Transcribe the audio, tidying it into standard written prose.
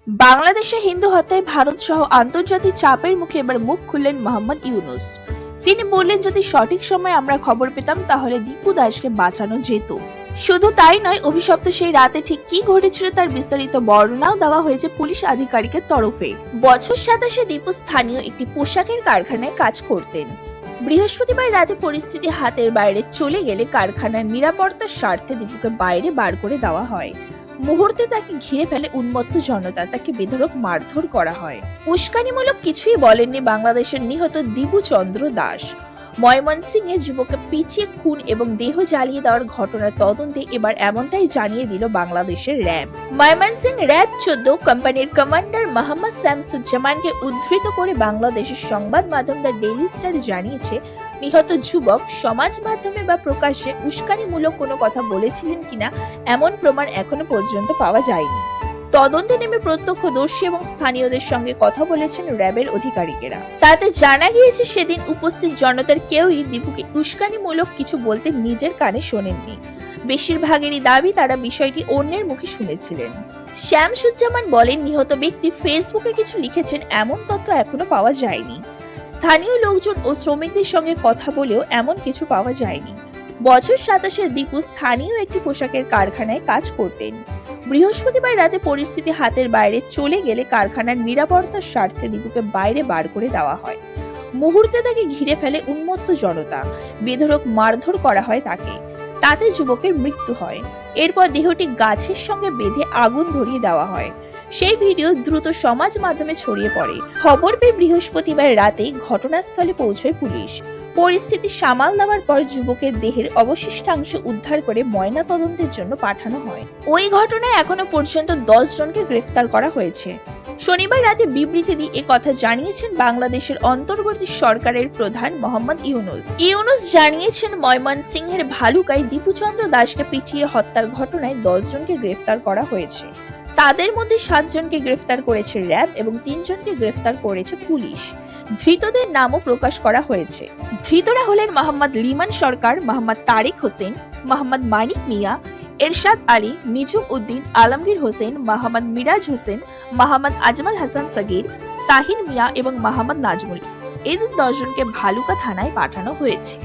বাংলাদেশে হিন্দু হত্যায় ভারত সহ আন্তর্জাতিক চাপের মুখে এবার মুখ খুললেন মোহাম্মদ ইউনূস। তিনি বললেন, যদি সঠিক সময়ে আমরা খবর পেতাম তাহলে দীপু দাসকে বাঁচানো যেত। শুধু তাই নয়, অভিশপ্ত সেই রাতে ঠিক কি ঘটেছিল তার বিস্তারিত বর্ণনাও দেওয়া হয়েছে পুলিশ আধিকারিকের তরফে। বছর 27 দীপু স্থানীয় একটি পোশাকের কারখানায় কাজ করতেন। বৃহস্পতিবার রাতে পরিস্থিতি হাতের বাইরে চলে গেলে কারখানার নিরাপত্তার স্বার্থে দীপুকে বাইরে বার করে দেওয়া হয়। মুহূর্তে তাকে ঘিরে ফেলে উন্মত্ত জনতা, তাকে বেধড়ক মারধর করা হয়। উস্কানিমূলক কিছুই বলেননি বাংলাদেশের নিহত দীপু চন্দ্র দাস। ময়মনসিংহে যুবককে পিটিয়ে খুন এবং দেহ জ্বালিয়ে দেওয়ার ঘটনার তদন্তে এবার এমনটাই জানিয়ে দিল বাংলাদেশের র্যাব। ময়মনসিংহ র্যাব 14 কোম্পানির কমান্ডার মোহাম্মদ শামসুজ্জামানকে উদ্ধৃত করে বাংলাদেশের সংবাদ মাধ্যম দ্য ডেইলি স্টার জানিয়েছে, নিহত যুবক সমাজ মাধ্যমে বা প্রকাশ্যে উস্কানিমূলক কোনো কথা বলেছিলেন কিনা এমন প্রমাণ এখনো পর্যন্ত পাওয়া যায়নি। তদন্তে নেমে প্রত্যক্ষদর্শী এবং স্থানীয়দের সঙ্গে কথা বলেছেন র্যাবের আধিকারিকেরা। তাতে জানা গিয়েছে, সেদিন উপস্থিত জনতার কেউই দীপুকে উস্কানিমূলক কিছু বলতে নিজের কানে শোনেননি। বেশিরভাগেরই দাবি তারা বিষয়টি অন্যের মুখে শুনেছিলেন। শামসুজ্জামান বলেন, নিহত ব্যক্তি ফেসবুকে কিছু লিখেছেন এমন তথ্য এখনো পাওয়া যায়নি। স্থানীয় লোকজন ও শ্রমিকদের সঙ্গে কথা বলেও এমন কিছু পাওয়া যায়নি। বছর 27 দীপু স্থানীয় একটি পোশাকের কারখানায় কাজ করতেন। বৃহস্পতিবার রাতে পরিস্থিতি হাতের বাইরে চলে গেলে কারখানার নিরাপত্তার স্বার্থে দীপুকে বাইরে বার করে দেওয়া হয়। মুহূর্তে তাকে ঘিরে ফেলে উন্মত্ত জনতা, বেধড়ক মারধর করা হয় তাকে। তাতে যুবকের মৃত্যু হয়। এরপর দেহটি গাছের সঙ্গে বেঁধে আগুন ধরিয়ে দেওয়া হয়। সেই ভিডিও দ্রুত সমাজ মাধ্যমে ছড়িয়ে পড়ে। খবর পেয়ে বৃহস্পতিবার রাতে ঘটনাস্থলে পৌঁছয় পুলিশ। পরিস্থিতি সামাল দেওয়ার পর যুবকের দেহের অবশিষ্টাংশ উদ্ধার করে ময়না তদন্তের জন্য পাঠানো হয়। ওই ঘটনায় এখনো পর্যন্ত 10 জনকে গ্রেফতার করা হয়েছে। শনিবার রাতে বিবৃতি দিয়ে একথা জানিয়েছেন বাংলাদেশের অন্তর্বর্তী সরকারের প্রধান মোহাম্মদ ইউনূস। ইউনূস জানিয়েছেন, ময়মনসিংহের ভালুকায় দীপু চন্দ্র দাসকে পিটিয়ে হত্যার ঘটনায় 10 জনকে গ্রেফতার করা হয়েছে। তাদের মধ্যে 7 জনকে গ্রেফতার করেছে র্যাব এবং 3 জনকে গ্রেফতার করেছে পুলিশ। ধৃতদের নামও প্রকাশ করা হয়েছে। ধৃতরা হলেন মোহাম্মদ লিমান সরকার, মোহাম্মদ তারিক হোসেন, মোহাম্মদ মানিক মিয়া, এরশাদ আলী, নিজুম উদ্দিন, আলমগীর হোসেন, মোহাম্মদ মিরাজ হোসেন, মোহাম্মদ আজমাল হাসান সাগির, সাহিন মিয়া এবং মোহাম্মদ নাজমুল। এদের 10 জনকে ভালুকা থানায় পাঠানো হয়েছে।